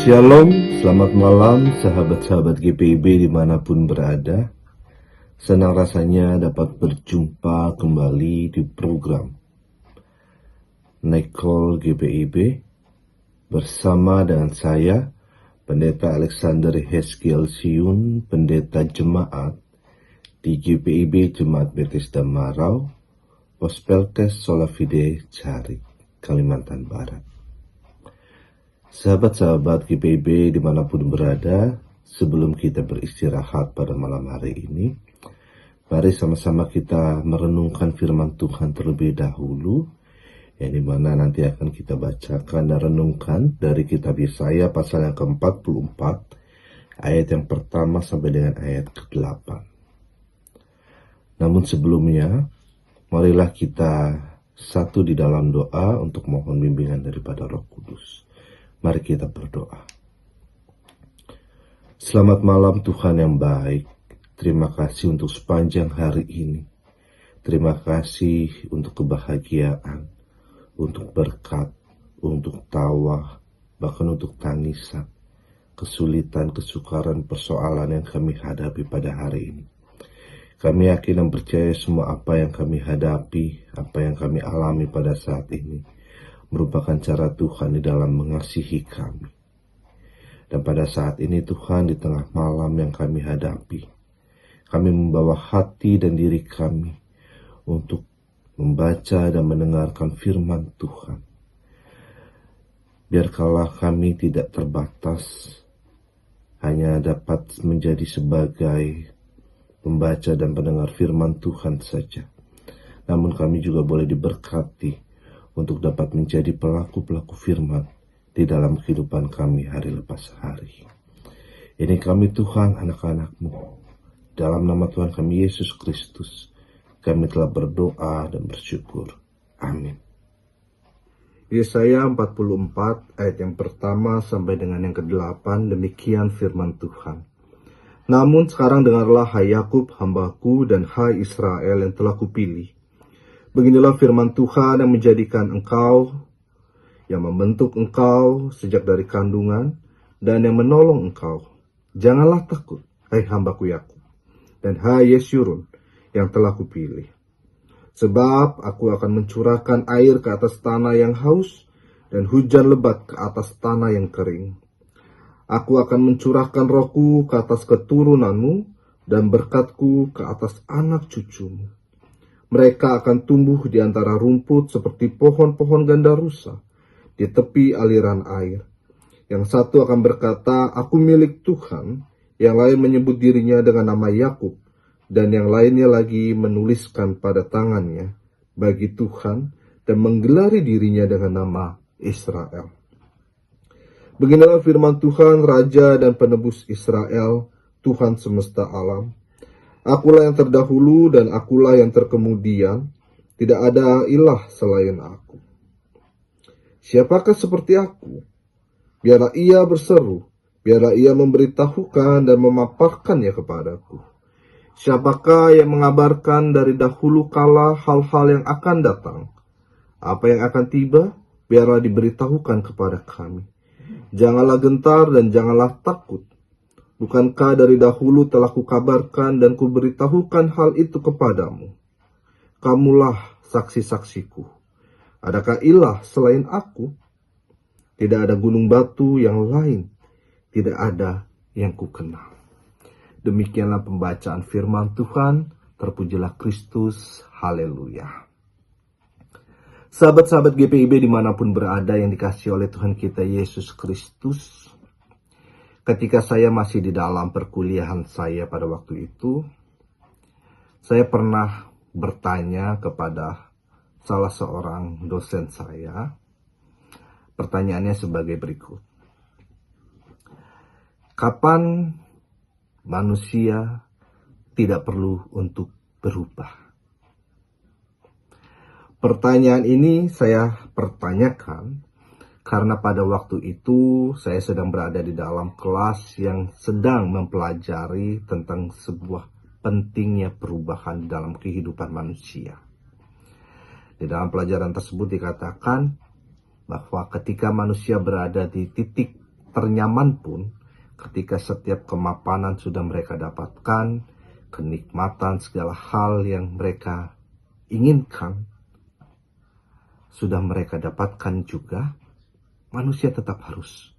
Shalom, selamat malam sahabat-sahabat GPIB dimanapun berada. Senang rasanya dapat berjumpa kembali di program Night Call GPIB bersama dengan saya, Pendeta Alexander Heskiel Siun, Pendeta Jemaat di GPIB Jemaat Bethesda Marau, Pospelkes Solafide Cari, Kalimantan Barat. Sahabat-sahabat GPIB dimanapun berada, sebelum kita beristirahat pada malam hari ini, mari sama-sama kita merenungkan firman Tuhan terlebih dahulu, yang dimana nanti akan kita bacakan dan renungkan dari kitab Yesaya pasal yang ke-44, ayat yang pertama sampai dengan ayat ke-8. Namun sebelumnya, marilah kita satu di dalam doa untuk mohon bimbingan daripada Roh Kudus. Mari kita berdoa. Selamat malam Tuhan yang baik. Terima kasih untuk sepanjang hari ini. Terima kasih untuk kebahagiaan, untuk berkat, untuk tawa, bahkan untuk tangisan, kesulitan, kesukaran, persoalan yang kami hadapi pada hari ini. Kami yakin dan percaya semua apa yang kami hadapi, apa yang kami alami pada saat ini, merupakan cara Tuhan di dalam mengasihi kami. Dan pada saat ini Tuhan, di tengah malam yang kami hadapi, kami membawa hati dan diri kami untuk membaca dan mendengarkan firman Tuhan. Biarkanlah kami tidak terbatas hanya dapat menjadi sebagai pembaca dan pendengar firman Tuhan saja, namun kami juga boleh diberkati untuk dapat menjadi pelaku-pelaku firman di dalam kehidupan kami hari lepas hari. Ini kami Tuhan, anak-anak-Mu. Dalam nama Tuhan kami Yesus Kristus, kami telah berdoa dan bersyukur. Amin. Yesaya 44 ayat yang pertama sampai dengan yang ke-8, demikian firman Tuhan. Namun sekarang dengarlah hai Yakub hambaku dan hai Israel yang telah kupilih. Beginilah firman Tuhan yang menjadikan engkau, yang membentuk engkau sejak dari kandungan, dan yang menolong engkau. Janganlah takut, hai hambaku Yakub, dan hai Yesyurun yang telah kupilih. Sebab aku akan mencurahkan air ke atas tanah yang haus, dan hujan lebat ke atas tanah yang kering. Aku akan mencurahkan rohku ke atas keturunanmu, dan berkatku ke atas anak cucumu. Mereka akan tumbuh di antara rumput seperti pohon-pohon gandarusa di tepi aliran air. Yang satu akan berkata, aku milik Tuhan. Yang lain menyebut dirinya dengan nama Yakub. Dan yang lainnya lagi menuliskan pada tangannya bagi Tuhan dan menggelari dirinya dengan nama Israel. Beginilah firman Tuhan, Raja dan Penebus Israel, Tuhan semesta alam. Akulah yang terdahulu dan akulah yang terkemudian, tidak ada ilah selain aku. Siapakah seperti aku? Biarlah ia berseru, biarlah ia memberitahukan dan memaparkannya kepadaku. Siapakah yang mengabarkan dari dahulu kala hal-hal yang akan datang? Apa yang akan tiba, biarlah diberitahukan kepada kami. Janganlah gentar dan janganlah takut. Bukankah dari dahulu telah kukabarkan dan kuberitahukan hal itu kepadamu? Kamulah saksi-saksiku. Adakah ilah selain aku? Tidak ada gunung batu yang lain. Tidak ada yang kukenal. Demikianlah pembacaan firman Tuhan. Terpujilah Kristus. Haleluya. Sahabat-sahabat GPIB dimanapun berada yang dikasihi oleh Tuhan kita Yesus Kristus, ketika saya masih di dalam perkuliahan saya pada waktu itu, saya pernah bertanya kepada salah seorang dosen saya. Pertanyaannya sebagai berikut. Kapan manusia tidak perlu untuk berubah? Pertanyaan ini saya pertanyakan karena pada waktu itu saya sedang berada di dalam kelas yang sedang mempelajari tentang sebuah pentingnya perubahan dalam kehidupan manusia. Di dalam pelajaran tersebut dikatakan bahwa ketika manusia berada di titik ternyaman pun, ketika setiap kemapanan sudah mereka dapatkan, kenikmatan segala hal yang mereka inginkan sudah mereka dapatkan juga, manusia tetap harus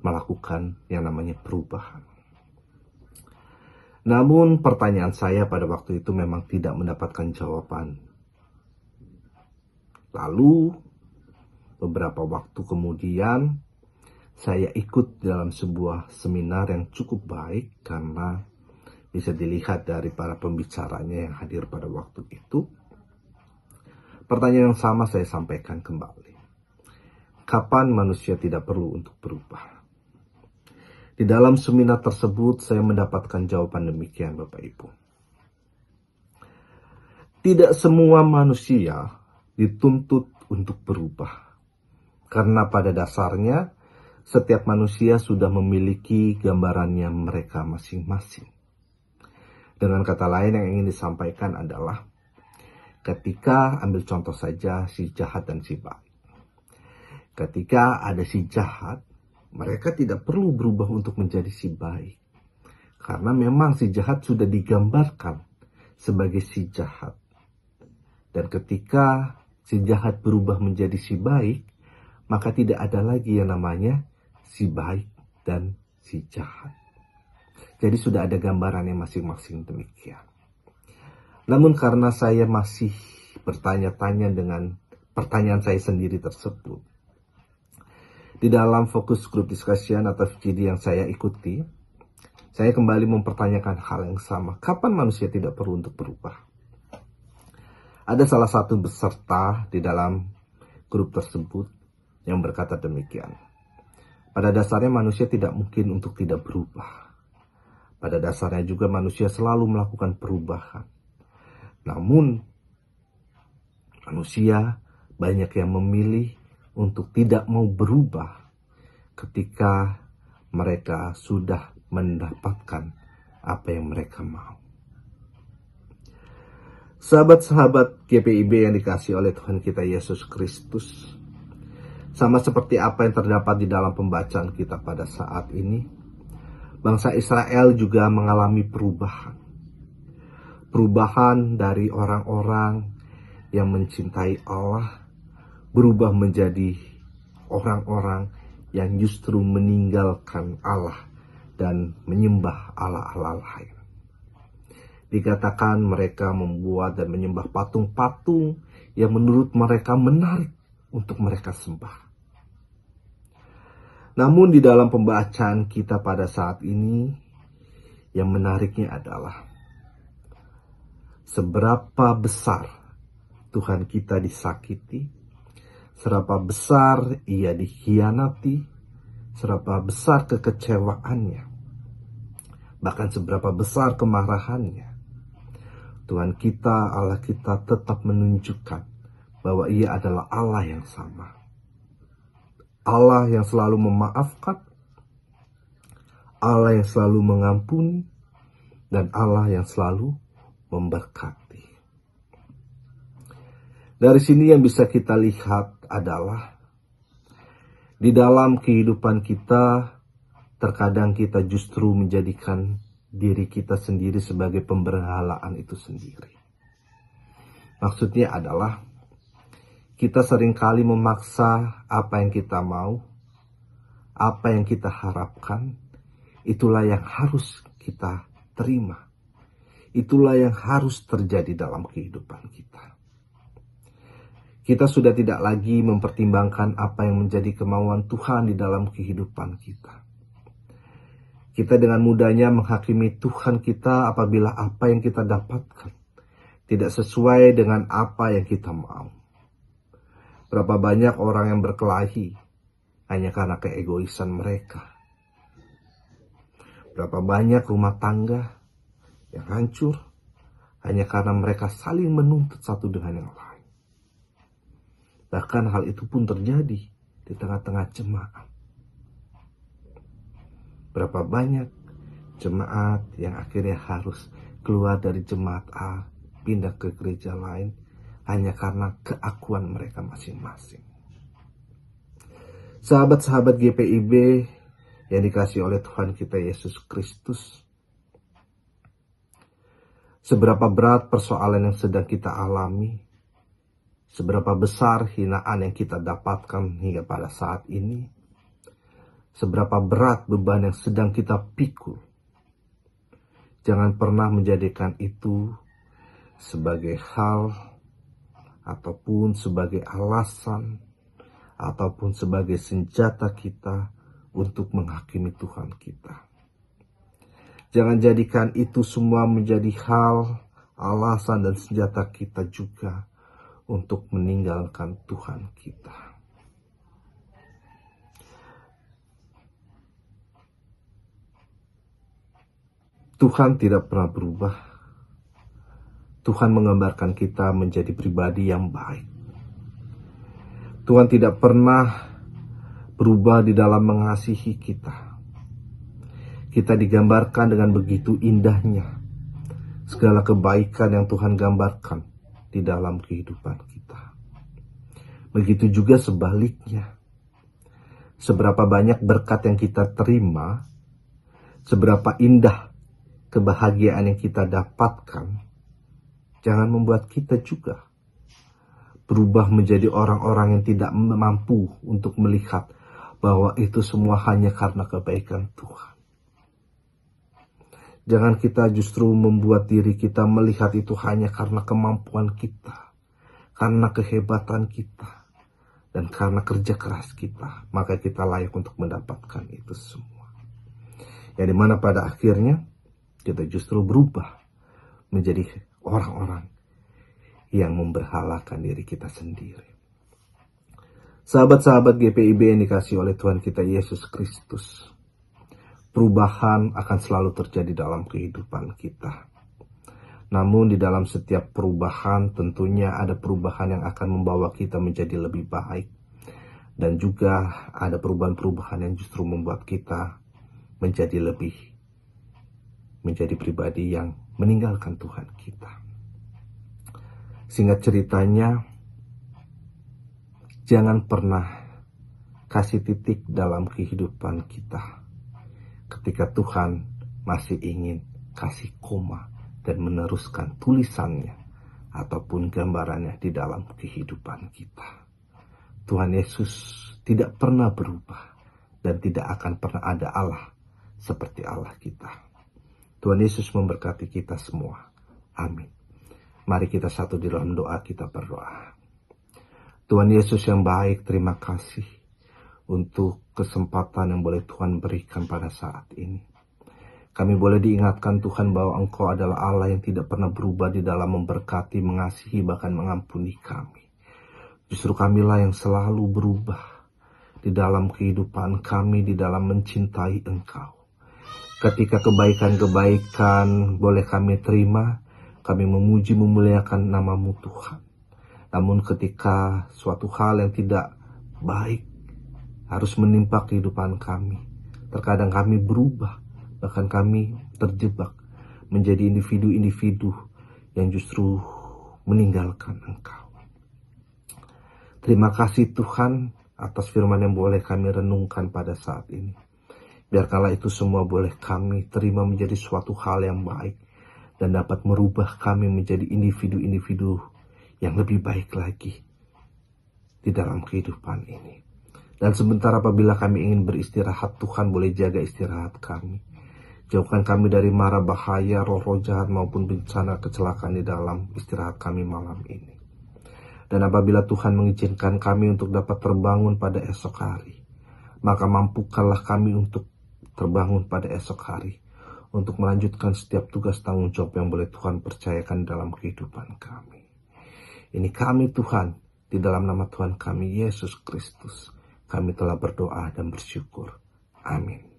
melakukan yang namanya perubahan. Namun pertanyaan saya pada waktu itu memang tidak mendapatkan jawaban. Lalu beberapa waktu kemudian saya ikut dalam sebuah seminar yang cukup baik karena bisa dilihat dari para pembicaranya yang hadir pada waktu itu. Pertanyaan yang sama saya sampaikan kembali. Kapan manusia tidak perlu untuk berubah? Di dalam seminar tersebut saya mendapatkan jawaban demikian, Bapak Ibu. Tidak semua manusia dituntut untuk berubah. Karena pada dasarnya setiap manusia sudah memiliki gambarannya mereka masing-masing. Dengan kata lain yang ingin disampaikan adalah ketika ambil contoh saja si jahat dan si baik. Ketika ada si jahat, mereka tidak perlu berubah untuk menjadi si baik. Karena memang si jahat sudah digambarkan sebagai si jahat. Dan ketika si jahat berubah menjadi si baik, maka tidak ada lagi yang namanya si baik dan si jahat. Jadi sudah ada gambarannya masing-masing demikian. Namun karena saya masih bertanya-tanya dengan pertanyaan saya sendiri tersebut, di dalam fokus group discussion atau FGD yang saya ikuti, saya kembali mempertanyakan hal yang sama. Kapan manusia tidak perlu untuk berubah? Ada salah satu peserta di dalam grup tersebut yang berkata demikian. Pada dasarnya manusia tidak mungkin untuk tidak berubah. Pada dasarnya juga manusia selalu melakukan perubahan. Namun, manusia banyak yang memilih untuk tidak mau berubah ketika mereka sudah mendapatkan apa yang mereka mau. Sahabat-sahabat GPIB yang dikasihi oleh Tuhan kita Yesus Kristus, sama seperti apa yang terdapat di dalam pembacaan kita pada saat ini, bangsa Israel juga mengalami perubahan. Perubahan dari orang-orang yang mencintai Allah, berubah menjadi orang-orang yang justru meninggalkan Allah dan menyembah Allah-Allah lain. Dikatakan mereka membuat dan menyembah patung-patung yang menurut mereka menarik untuk mereka sembah. Namun di dalam pembacaan kita pada saat ini, yang menariknya adalah seberapa besar Tuhan kita disakiti, seberapa besar ia dikhianati, seberapa besar kekecewaannya, bahkan seberapa besar kemarahannya. Tuhan kita, Allah kita tetap menunjukkan bahwa ia adalah Allah yang sama. Allah yang selalu memaafkan, Allah yang selalu mengampuni, dan Allah yang selalu memberkati. Dari sini yang bisa kita lihat adalah di dalam kehidupan kita, terkadang kita justru menjadikan diri kita sendiri sebagai pemberhalaan itu sendiri. Maksudnya adalah kita seringkali memaksa apa yang kita mau, apa yang kita harapkan, itulah yang harus kita terima. Itulah yang harus terjadi dalam kehidupan kita. Kita sudah tidak lagi mempertimbangkan apa yang menjadi kemauan Tuhan di dalam kehidupan kita. Kita dengan mudahnya menghakimi Tuhan kita apabila apa yang kita dapatkan tidak sesuai dengan apa yang kita mau. Berapa banyak orang yang berkelahi hanya karena keegoisan mereka. Berapa banyak rumah tangga yang hancur hanya karena mereka saling menuntut satu dengan yang lain. Bahkan hal itu pun terjadi di tengah-tengah jemaat. Berapa banyak jemaat yang akhirnya harus keluar dari jemaat A, pindah ke gereja lain, hanya karena keakuan mereka masing-masing. Sahabat-sahabat GPIB, yang dikasihi oleh Tuhan kita Yesus Kristus, seberapa berat persoalan yang sedang kita alami, seberapa besar hinaan yang kita dapatkan hingga pada saat ini, seberapa berat beban yang sedang kita pikul, jangan pernah menjadikan itu sebagai hal ataupun sebagai alasan ataupun sebagai senjata kita untuk menghakimi Tuhan kita. Jangan jadikan itu semua menjadi hal, alasan dan senjata kita juga untuk meninggalkan Tuhan kita. Tuhan tidak pernah berubah. Tuhan menggambarkan kita menjadi pribadi yang baik. Tuhan tidak pernah berubah di dalam mengasihi kita. Kita digambarkan dengan begitu indahnya segala kebaikan yang Tuhan gambarkan di dalam kehidupan kita. Begitu juga sebaliknya. Seberapa banyak berkat yang kita terima, seberapa indah kebahagiaan yang kita dapatkan, jangan membuat kita juga berubah menjadi orang-orang yang tidak mampu untuk melihat bahwa itu semua hanya karena kebaikan Tuhan. Jangan kita justru membuat diri kita melihat itu hanya karena kemampuan kita, karena kehebatan kita, dan karena kerja keras kita, maka kita layak untuk mendapatkan itu semua. Yang dimana pada akhirnya kita justru berubah menjadi orang-orang yang memberhalakan diri kita sendiri. Sahabat-sahabat GPIB yang dikasihi oleh Tuhan kita Yesus Kristus, perubahan akan selalu terjadi dalam kehidupan kita. Namun di dalam setiap perubahan tentunya ada perubahan yang akan membawa kita menjadi lebih baik. Dan juga ada perubahan-perubahan yang justru membuat kita menjadi pribadi yang meninggalkan Tuhan kita. Singkat ceritanya, jangan pernah kasih titik dalam kehidupan kita ketika Tuhan masih ingin kasih koma dan meneruskan tulisannya ataupun gambarannya di dalam kehidupan kita. Tuhan Yesus tidak pernah berubah dan tidak akan pernah ada Allah seperti Allah kita. Tuhan Yesus memberkati kita semua. Amin. Mari kita satu di dalam doa, kita berdoa. Tuhan Yesus yang baik, terima kasih untuk kesempatan yang boleh Tuhan berikan pada saat ini. Kami boleh diingatkan Tuhan bahwa Engkau adalah Allah yang tidak pernah berubah di dalam memberkati, mengasihi, bahkan mengampuni kami. Justru kamilah yang selalu berubah di dalam kehidupan kami, di dalam mencintai Engkau. Ketika kebaikan-kebaikan boleh kami terima, kami memuji memuliakan nama-Mu Tuhan. Namun ketika suatu hal yang tidak baik harus menimpa kehidupan kami, terkadang kami berubah, bahkan kami terjebak menjadi individu-individu yang justru meninggalkan Engkau. Terima kasih Tuhan atas firman yang boleh kami renungkan pada saat ini. Biarkanlah itu semua boleh kami terima menjadi suatu hal yang baik dan dapat merubah kami menjadi individu-individu yang lebih baik lagi di dalam kehidupan ini. Dan sebentar apabila kami ingin beristirahat, Tuhan boleh jaga istirahat kami. Jauhkan kami dari mara bahaya, roh-roh jahat maupun bencana kecelakaan di dalam istirahat kami malam ini. Dan apabila Tuhan mengizinkan kami untuk dapat terbangun pada esok hari, maka mampukanlah kami untuk terbangun pada esok hari, untuk melanjutkan setiap tugas tanggung jawab yang boleh Tuhan percayakan dalam kehidupan kami. Ini kami Tuhan, di dalam nama Tuhan kami Yesus Kristus, kami telah berdoa dan bersyukur. Amin.